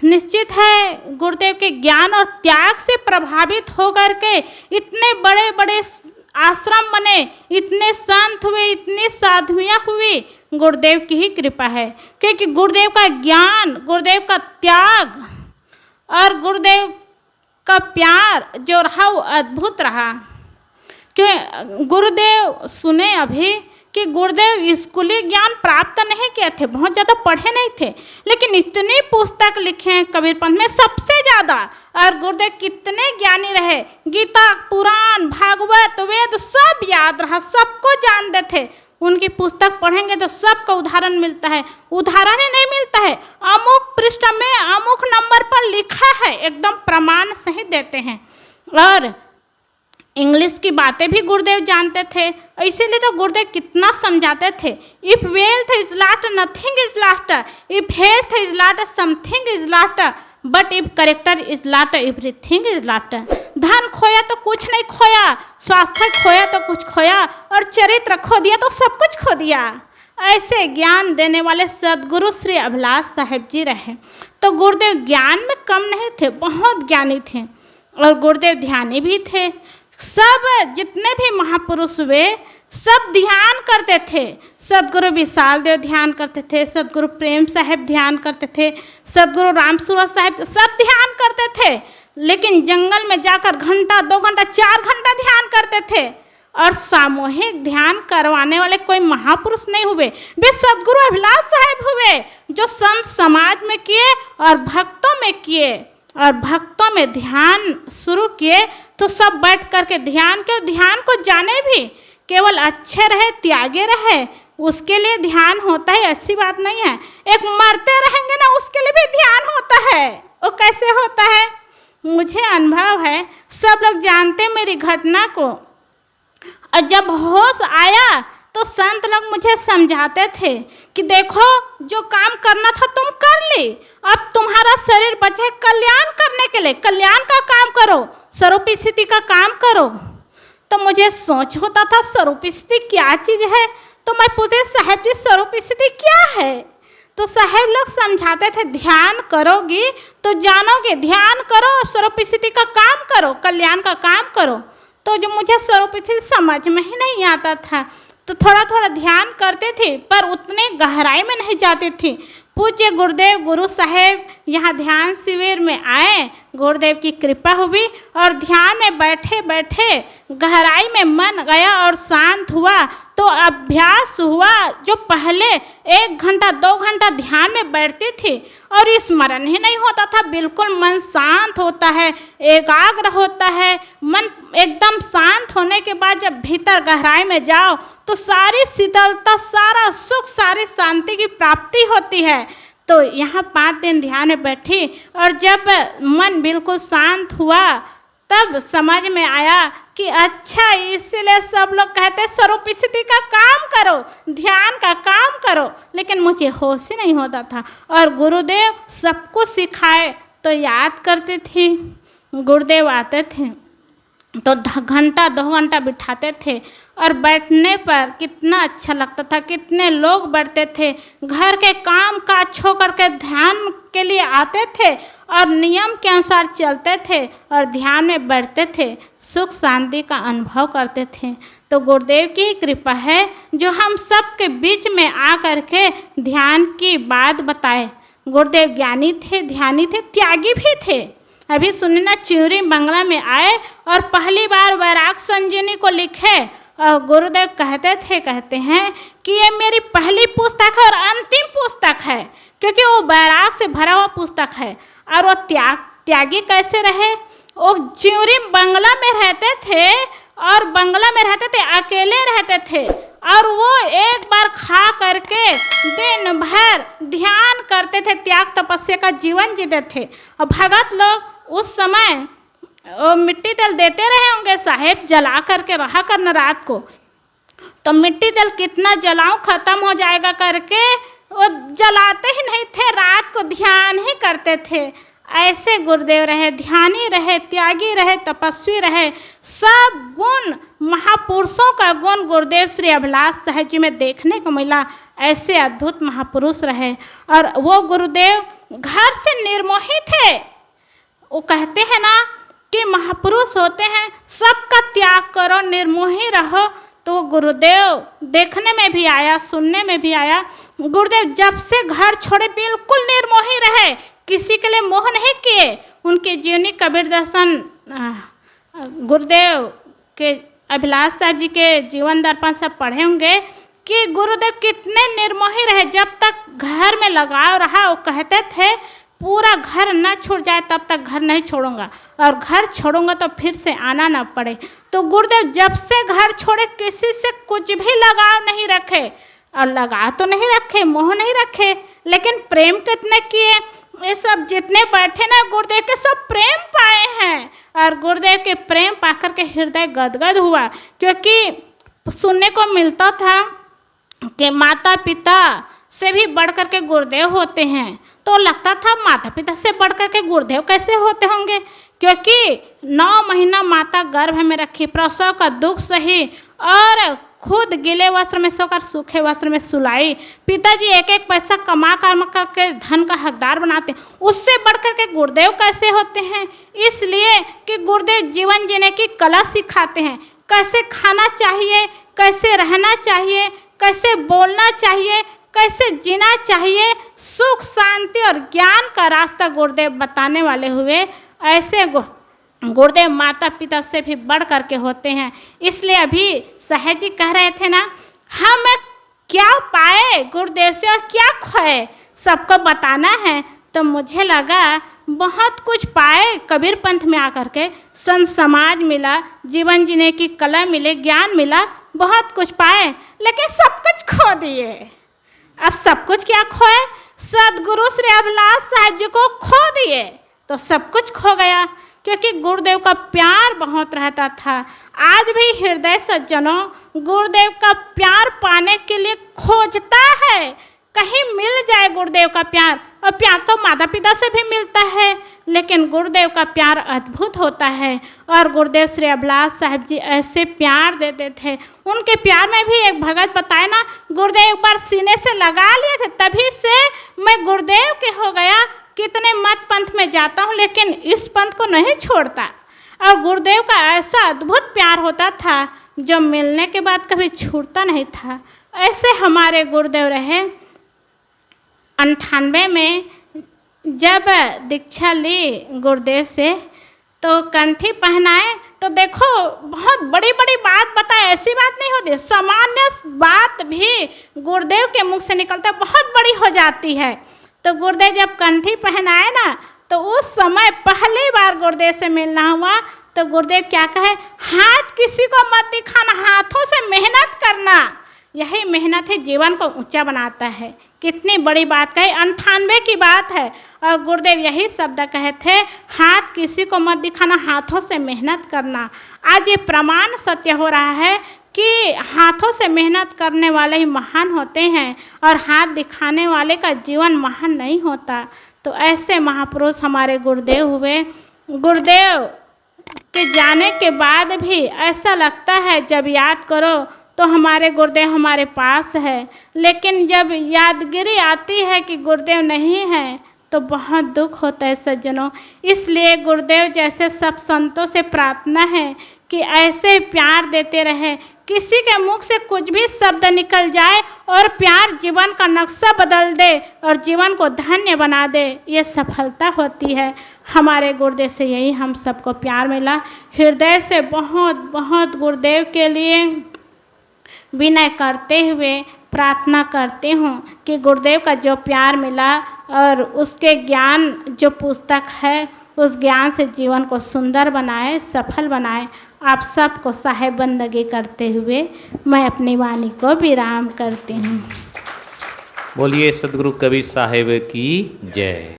निश्चित है गुरुदेव के ज्ञान और त्याग से प्रभावित होकर के इतने बड़े बड़े आश्रम बने, इतने संत हुए, इतनी साधुयाँ हुई, गुरुदेव की ही कृपा है। क्योंकि गुरुदेव का ज्ञान, गुरुदेव का त्याग और गुरुदेव का प्यार जो रहा वो अद्भुत रहा। क्यों गुरुदेव सुने अभी कि गुरुदेव स्कूली ज्ञान प्राप्त नहीं किए थे, बहुत ज़्यादा पढ़े नहीं थे, लेकिन इतनी पुस्तक लिखे हैं कबीर पंथ में सबसे ज़्यादा। और गुरुदेव कितने ज्ञानी रहे, गीता, पुराण, भागवत, वेद सब याद रहा, सबको जानते थे। उनकी पुस्तक पढ़ेंगे तो सबका उदाहरण मिलता है, उदाहरण ही नहीं मिलता है, अमुक पृष्ठ में अमुक नंबर पर लिखा है, एकदम प्रमाण सहित देते हैं। और इंग्लिश की बातें भी गुरुदेव जानते थे, इसीलिए तो गुरुदेव कितना समझाते थे। If wealth is lost nothing is lost, if health is lost something is lost, but if character is lost everything is lost. धन खोया तो कुछ नहीं खोया, स्वास्थ्य खोया तो कुछ खोया, और चरित्र खो दिया तो सब कुछ खो दिया। ऐसे ज्ञान देने वाले सदगुरु श्री अभिलाष साहेब जी रहे। तो गुरुदेव ज्ञान में कम नहीं थे, बहुत ज्ञानी थे, और गुरुदेव ध्यानी भी थे। सब जितने भी महापुरुष हुए सब ध्यान करते थे। सदगुरु विशाल देव ध्यान करते थे, सदगुरु प्रेम साहेब ध्यान करते थे, सदगुरु राम सूरत साहेब सब ध्यान करते थे। लेकिन जंगल में जाकर घंटा, 2 घंटा, 4 घंटा ध्यान करते थे। और सामूहिक ध्यान करवाने वाले कोई महापुरुष नहीं हुए, वे सदगुरु अभिलाष साहेब हुए, जो संत समाज में किए और भक्तों में किए। और भक्तों में ध्यान शुरू किए तो सब बैठ करके ध्यान के, ध्यान को जाने भी, केवल अच्छे रहे, त्यागे रहे, उसके लिए ध्यान होता है, ऐसी बात नहीं है। एक मरते रहेंगे ना, उसके लिए भी ध्यान होता है। वो कैसे होता है? मुझे अनुभव है, सब लोग जानते मेरी घटना को। और जब होश आया तो संत लोग मुझे समझाते थे कि देखो जो काम करना था तुम कर ली, अब तुम्हारा शरीर बचे कल्याण करने के लिए, कल्याण का काम करो, स्वरूप स्थिति का काम करो। तो मुझे सोच होता था स्वरूप स्थिति क्या चीज़ है, तो मैं पूछे साहेब जी स्वरूप स्थिति क्या है? तो साहेब लोग समझाते थे ध्यान करोगी तो जानोगे, ध्यान करो, स्वरूप स्थिति का काम करो, कल्याण का काम करो। तो जो मुझे स्वरूप स्थिति समझ में ही नहीं आता था, तो थोड़ा थोड़ा ध्यान करते थे, पर उतने गहराई में नहीं जाती थी। पूज्य गुरुदेव गुरु साहेब यहाँ ध्यान शिविर में आए, गुरुदेव की कृपा हुई और ध्यान में बैठे बैठे गहराई में मन गया और शांत हुआ। तो अभ्यास हुआ, जो पहले 1 घंटा 2 घंटा ध्यान में बैठती थी और स्मरण ही नहीं होता था, बिल्कुल मन शांत होता है, एकाग्र होता है। मन एकदम शांत होने के बाद जब भीतर गहराई में जाओ तो सारी शीतलता, सारा सुख, सारी शांति की प्राप्ति होती है। तो यहाँ 5 दिन ध्यान में बैठी और जब मन बिल्कुल शांत हुआ तब समझ में आया कि अच्छा, इसीलिए सब लोग कहते हैं स्वरूप स्थिति का काम करो, ध्यान का काम करो, लेकिन मुझे होश ही नहीं होता था। और गुरुदेव सबको सिखाए तो याद करती थी। गुरुदेव आते थे तो घंटा 2 घंटा बिठाते थे और बैठने पर कितना अच्छा लगता था, कितने लोग बैठते थे, घर के काम काज छोड़ करके ध्यान के लिए आते थे और नियम के अनुसार चलते थे और ध्यान में बैठते थे, सुख शांति का अनुभव करते थे। तो गुरुदेव की कृपा है जो हम सब के बीच में आ करके ध्यान की बात बताए। गुरुदेव ज्ञानी थे, ध्यानी थे, त्यागी भी थे। अभी सुने ना, चिवरी बंगला में आए और पहली बार वैराग संजीवनी को लिखे और गुरुदेव कहते हैं कि ये मेरी पहली पुस्तक है और अंतिम पुस्तक है, क्योंकि वो वैराग से भरा हुआ पुस्तक है। और वो त्यागी कैसे रहे? वो चिवरी बंगला में रहते थे और बंगला में रहते थे, अकेले रहते थे, और वो एक बार खा करके दिन भर ध्यान करते थे, त्याग तपस्या का जीवन जीते थे। और भगत लोग उस समय वो मिट्टी तेल देते रहे होंगे, साहेब जला करके रहा करना रात को, तो मिट्टी तेल कितना जलाऊं खत्म हो जाएगा करके वो जलाते ही नहीं थे, रात को ध्यान ही करते थे। ऐसे गुरुदेव रहे, ध्यानी रहे, त्यागी रहे, तपस्वी रहे, सब गुण महापुरुषों का गुण गुरुदेव श्री अभिलाष साहेब जी में देखने को मिला। ऐसे अद्भुत महापुरुष रहे। और वो गुरुदेव घर से निर्मोही निर्मोही थे। वो कहते हैं ना कि महापुरुष होते हैं, सबका त्याग करो, निर्मोही रहो। तो गुरुदेव देखने में भी आया, सुनने में भी आया, गुरुदेव जब से घर छोड़े बिल्कुल निर्मोही रहे, किसी के लिए मोह नहीं किए। उनके जीवनी कबीर दर्शन गुरुदेव के अभिलाष साहब जी के जीवन दर्पण से पढ़े होंगे कि गुरुदेव कितने निर्मोही रहे। जब तक घर में लगाव रहा, वो कहते थे पूरा घर न छूट जाए तब तक घर नहीं छोड़ूंगा, और घर छोड़ूंगा तो फिर से आना ना पड़े। तो गुरुदेव जब से घर छोड़े किसी से कुछ भी लगाव नहीं रखे, और लगाव तो नहीं रखे, मोह नहीं रखे, लेकिन प्रेम कितने किए। ये सब जितने बैठे ना गुरुदेव के सब प्रेम पाए हैं, और गुरुदेव के प्रेम पाकर के हृदय गदगद हुआ। क्योंकि सुनने को मिलता था कि माता पिता से भी बढ़कर के गुरुदेव होते हैं, तो लगता था माता पिता से बढ़कर के गुरुदेव कैसे होते होंगे। क्योंकि 9 महीना माता गर्भ में रखी, प्रसव का दुख सही, और खुद गीले वस्त्र में सोकर सूखे वस्त्र में सुलाई। पिताजी एक एक पैसा कमा करके धन का हकदार बनाते, उससे बढ़कर के गुरुदेव कैसे होते हैं। इसलिए कि गुरुदेव जीवन जीने की कला सिखाते हैं, कैसे खाना चाहिए, कैसे रहना चाहिए, कैसे बोलना चाहिए, कैसे जीना चाहिए। सुख शांति और ज्ञान का रास्ता गुरुदेव बताने वाले हुए। ऐसे गुरुदेव माता पिता से भी बढ़ करके होते हैं। इसलिए अभी साहेब जी कह रहे थे ना, हम क्या पाए गुरुदेव से और क्या खोए, सबको बताना है। तो मुझे लगा बहुत कुछ पाए कबीर पंथ में आकर के, संत समाज मिला, जीवन जीने की कला मिले, ज्ञान मिला, बहुत कुछ पाए, लेकिन सब कुछ खो दिए। अब सब कुछ क्या खोए, सदगुरु श्री अभिलाष साहब जी को खो दिए तो सब कुछ खो गया। क्योंकि गुरुदेव का प्यार बहुत रहता था। आज भी हृदय सज्जनों गुरुदेव का प्यार पाने के लिए खोजता है, कहीं मिल जाए गुरुदेव का प्यार। और प्यार तो माता पिता से भी मिलता है, लेकिन गुरुदेव का प्यार अद्भुत होता है। और गुरुदेव श्री अभिलाष साहब जी ऐसे प्यार देते थे। उनके प्यार में भी एक भगत बताए ना, गुरुदेव एक बार सीने से लगा लिए थे, तभी से मैं गुरुदेव के हो गया। कितने मत पंथ में जाता हूँ लेकिन इस पंथ को नहीं छोड़ता। और गुरुदेव का ऐसा अद्भुत प्यार होता था जो मिलने के बाद कभी छूटता नहीं था। ऐसे हमारे गुरुदेव रहे। 98 में जब दीक्षा ली गुरुदेव से तो कंठी पहनाए, तो देखो बहुत बड़ी बड़ी बात बताए, ऐसी बात नहीं होती, सामान्य बात भी गुरुदेव के मुख से निकलता बहुत बड़ी हो जाती है। तो गुरुदेव जब कंठी पहनाए ना, तो उस समय पहली बार गुरुदेव से मिलना हुआ। तो गुरुदेव क्या कहे, हाथ किसी को मत दिखाना, हाथों से मेहनत करना, यही मेहनत है जीवन को ऊंचा बनाता है। कितनी बड़ी बात कही, 98 की बात है और गुरुदेव यही शब्द कहे थे, हाथ किसी को मत दिखाना, हाथों से मेहनत करना। आज ये प्रमाण सत्य हो रहा है कि हाथों से मेहनत करने वाले ही महान होते हैं और हाथ दिखाने वाले का जीवन महान नहीं होता। तो ऐसे महापुरुष हमारे गुरुदेव हुए। गुरुदेव के जाने के बाद भी ऐसा लगता है जब याद करो तो हमारे गुरुदेव हमारे पास है, लेकिन जब यादगिरी आती है कि गुरुदेव नहीं है तो बहुत दुख होता है सज्जनों। इसलिए गुरुदेव जैसे सब संतों से प्रार्थना है कि ऐसे प्यार देते रहे, किसी के मुख से कुछ भी शब्द निकल जाए और प्यार जीवन का नक्शा बदल दे और जीवन को धन्य बना दे, ये सफलता होती है। हमारे गुरुदेव से यही हम सबको प्यार मिला। हृदय से बहुत बहुत गुरुदेव के लिए विनय करते हुए प्रार्थना करती हूँ कि गुरुदेव का जो प्यार मिला और उसके ज्ञान जो पुस्तक है, उस ज्ञान से जीवन को सुंदर बनाए, सफल बनाए। आप सबको साहेब बंदगी करते हुए मैं अपनी वाणी को विराम करती हूँ। बोलिए सदगुरु कबीर साहेब की जय।